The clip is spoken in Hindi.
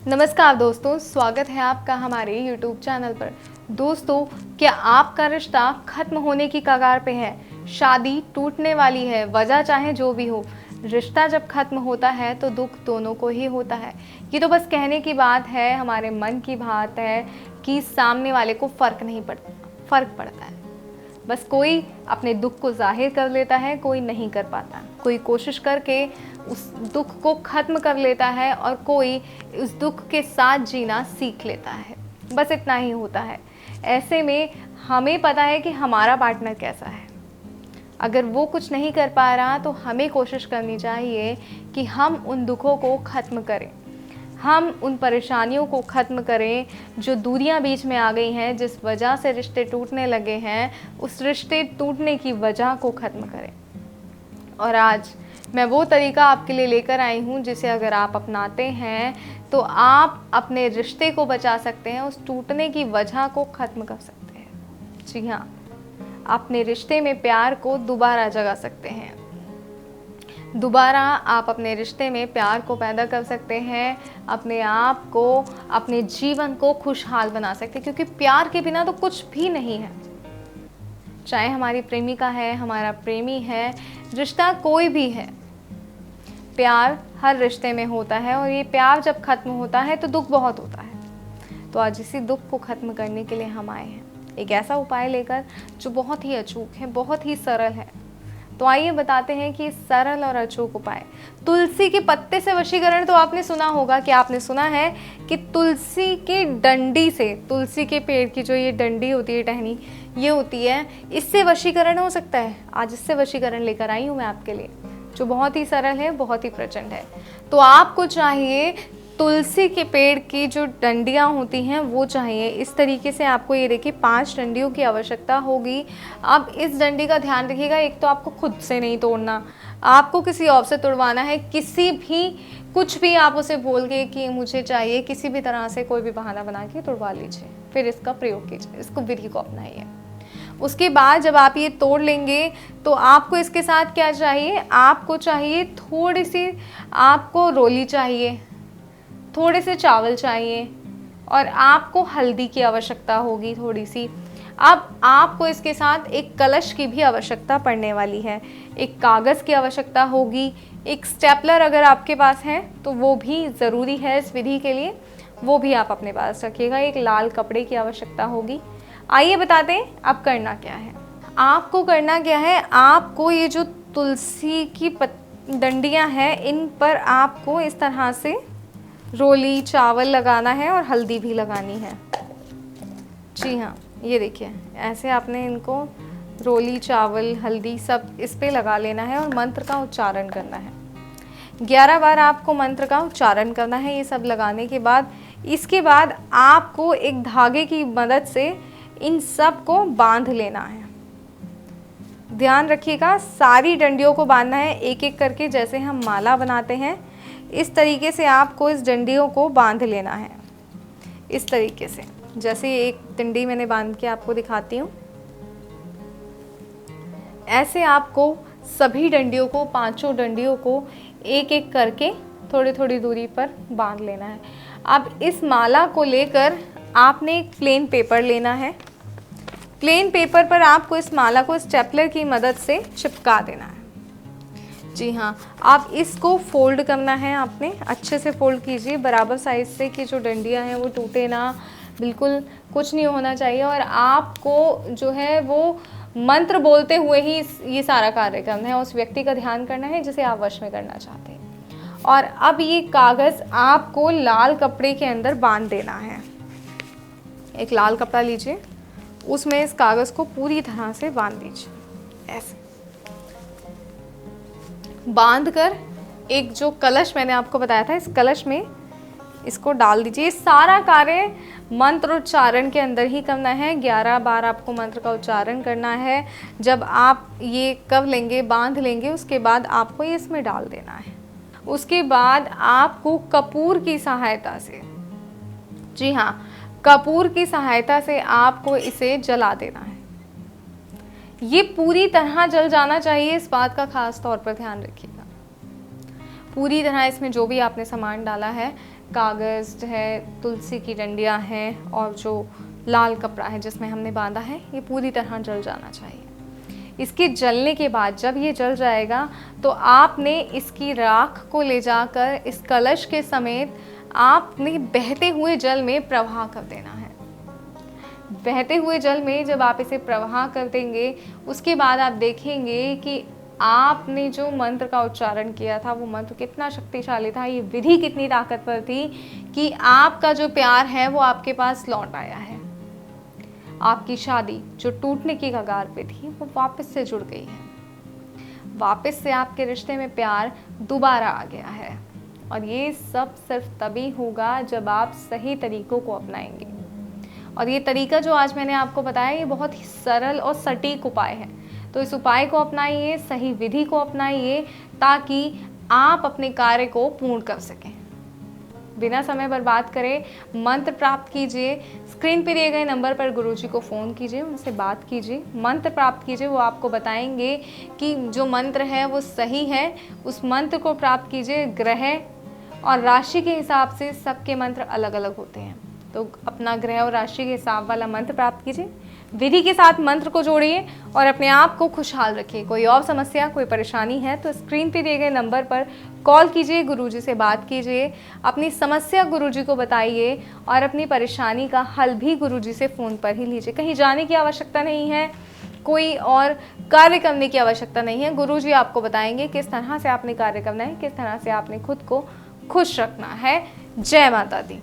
नमस्कार दोस्तों, स्वागत है आपका हमारे YouTube चैनल पर। दोस्तों, क्या आपका रिश्ता खत्म होने की कगार पे है? शादी टूटने वाली है, वजह चाहे जो भी हो। रिश्ता जब खत्म होता है तो दुख दोनों को ही होता है। ये तो बस कहने की बात है, हमारे मन की बात है कि सामने वाले को फर्क पड़ता है। बस कोई अपने दुख को जाहिर कर लेता है, कोई नहीं कर पाता। कोई कोशिश करके उस दुख को ख़त्म कर लेता है और कोई उस दुख के साथ जीना सीख लेता है। बस इतना ही होता है। ऐसे में हमें पता है कि हमारा पार्टनर कैसा है। अगर वो कुछ नहीं कर पा रहा तो हमें कोशिश करनी चाहिए कि हम उन दुखों को ख़त्म करें, हम उन परेशानियों को ख़त्म करें जो दूरियां बीच में आ गई हैं, जिस वजह से रिश्ते टूटने लगे हैं, उस रिश्ते टूटने की वजह को ख़त्म करें। और आज मैं वो तरीका आपके लिए लेकर आई हूँ जिसे अगर आप अपनाते हैं तो आप अपने रिश्ते को बचा सकते हैं, उस टूटने की वजह को ख़त्म कर सकते हैं। जी हाँ, अपने रिश्ते में प्यार को दोबारा जगा सकते हैं। दोबारा आप अपने रिश्ते में प्यार को पैदा कर सकते हैं, अपने आप को, अपने जीवन को खुशहाल बना सकते हैं, क्योंकि प्यार के बिना तो कुछ भी नहीं है। चाहे हमारी प्रेमिका है, हमारा प्रेमी है, रिश्ता कोई भी है, प्यार हर रिश्ते में होता है। और ये प्यार जब ख़त्म होता है तो दुख बहुत होता है। तो आज इसी दुख को ख़त्म करने के लिए हम आए हैं, एक ऐसा उपाय लेकर जो बहुत ही अचूक है, बहुत ही सरल है। तो आइए बताते हैं कि सरल और अचूक उपाय। तुलसी के पत्ते से वशीकरण तो आपने सुना होगा। कि आपने सुना है कि तुलसी के डंडी से, तुलसी के पेड़ की जो ये डंडी होती है, टहनी ये होती है, इससे वशीकरण हो सकता है। आज इससे वशीकरण लेकर आई हूँ मैं आपके लिए, जो बहुत ही सरल है, बहुत ही प्रचंड है। तो आपको चाहिए तुलसी के पेड़ की जो डंडियाँ होती हैं वो चाहिए। इस तरीके से आपको ये देखिए 5 डंडियों की आवश्यकता होगी। अब इस डंडी का ध्यान रखिएगा, एक तो आपको खुद से नहीं तोड़ना, आपको किसी और से तुड़वाना है। किसी भी कुछ भी आप उसे बोल के कि मुझे चाहिए, किसी भी तरह से कोई भी बहाना बना के तुड़वा लीजिए, फिर इसका प्रयोग कीजिए, इसको विधि को अपनाइए। उसके बाद जब आप ये तोड़ लेंगे तो आपको इसके साथ क्या चाहिए, आपको चाहिए थोड़ी सी, आपको रोली चाहिए, थोड़े से चावल चाहिए और आपको हल्दी की आवश्यकता होगी थोड़ी सी। अब आपको इसके साथ एक कलश की भी आवश्यकता पड़ने वाली है, एक कागज़ की आवश्यकता होगी, एक स्टेपलर अगर आपके पास है तो वो भी ज़रूरी है इस विधि के लिए, वो भी आप अपने पास रखिएगा। एक लाल कपड़े की आवश्यकता होगी। आइए बताते हैं अब करना क्या है। आपको करना क्या है, आपको ये जो तुलसी की डंडियाँ हैं, इन पर आपको इस तरह से रोली चावल लगाना है और हल्दी भी लगानी है। जी हाँ, ये देखिए, ऐसे आपने इनको रोली चावल हल्दी सब इस पे लगा लेना है और मंत्र का उच्चारण करना है। 11 बार आपको मंत्र का उच्चारण करना है। ये सब लगाने के बाद, इसके बाद आपको एक धागे की मदद से इन सब को बांध लेना है। ध्यान रखिएगा, सारी डंडियों को बांधना है एक एक करके, जैसे हम माला बनाते हैं इस तरीके से आपको इस डंडियों को बांध लेना है। इस तरीके से, जैसे एक डंडी मैंने बांध के आपको दिखाती हूँ, ऐसे आपको सभी डंडियों को, 5 डंडियों को एक एक करके थोड़ी थोड़ी दूरी पर बांध लेना है। अब इस माला को लेकर आपने एक प्लेन पेपर लेना है। प्लेन पेपर पर आपको इस माला को स्टेपलर की मदद से चिपका देना है। जी हाँ, आप इसको फोल्ड करना है, आपने अच्छे से फोल्ड कीजिए बराबर साइज से, कि जो डंडियाँ हैं वो टूटे ना, बिल्कुल कुछ नहीं होना चाहिए। और आपको जो है वो मंत्र बोलते हुए ही ये सारा कार्य करना है, उस व्यक्ति का ध्यान करना है जिसे आप वश में करना चाहते हैं। और अब ये कागज़ आपको लाल कपड़े के अंदर बांध देना है। एक लाल कपड़ा लीजिए, उसमें इस कागज़ को पूरी तरह से बांध दीजिए। ऐसे बांध कर एक जो कलश मैंने आपको बताया था, इस कलश में इसको डाल दीजिए। सारा कार्य मंत्र उच्चारण के अंदर ही करना है। 11 बार आपको मंत्र का उच्चारण करना है। जब आप ये कर लेंगे, बांध लेंगे, उसके बाद आपको ये इसमें डाल देना है। उसके बाद आपको कपूर की सहायता से, जी हाँ, कपूर की सहायता से आपको इसे जला देना है। ये पूरी तरह जल जाना चाहिए, इस बात का खास तौर पर ध्यान रखिएगा। पूरी तरह इसमें जो भी आपने सामान डाला है, कागज़ है, तुलसी की डंडियाँ हैं और जो लाल कपड़ा है जिसमें हमने बांधा है, ये पूरी तरह जल जाना चाहिए। इसके जलने के बाद जब ये जल जाएगा तो आपने इसकी राख को ले जाकर इस कलश के समेत आपने बहते हुए जल में प्रवाह कर देना है। बहते हुए जल में जब आप इसे प्रवाह कर देंगे, उसके बाद आप देखेंगे कि आपने जो मंत्र का उच्चारण किया था वो मंत्र कितना शक्तिशाली था, ये विधि कितनी ताकतवर थी कि आपका जो प्यार है वो आपके पास लौट आया है। आपकी शादी जो टूटने की कगार पे थी वो वापस से जुड़ गई है। वापस से आपके रिश्ते में प्यार दोबारा आ गया है। और ये सब सिर्फ तभी होगा जब आप सही तरीकों को अपनाएंगे। और ये तरीका जो आज मैंने आपको बताया, ये बहुत ही सरल और सटीक उपाय है। तो इस उपाय को अपनाइए, सही विधि को अपनाइए, ताकि आप अपने कार्य को पूर्ण कर सकें। बिना समय बर्बाद करे मंत्र प्राप्त कीजिए। स्क्रीन पर दिए गए नंबर पर गुरुजी को फ़ोन कीजिए, उनसे बात कीजिए, मंत्र प्राप्त कीजिए। वो आपको बताएंगे कि जो मंत्र है वो सही है। उस मंत्र को प्राप्त कीजिए। ग्रह और राशि के हिसाब से सबके मंत्र अलग अलग होते हैं, तो अपना ग्रह और राशि के हिसाब वाला मंत्र प्राप्त कीजिए। विधि के साथ मंत्र को जोड़िए और अपने आप को खुशहाल रखिए। कोई और समस्या, कोई परेशानी है तो स्क्रीन पे दिए गए नंबर पर कॉल कीजिए, गुरुजी से बात कीजिए, अपनी समस्या गुरुजी को बताइए और अपनी परेशानी का हल भी गुरुजी से फ़ोन पर ही लीजिए। कहीं जाने की आवश्यकता नहीं है, कोई और कार्य करने की आवश्यकता नहीं है। गुरुजी आपको बताएंगे किस तरह से आपने कार्य करना है, किस तरह से आपने खुद को खुश रखना है। जय माता दी।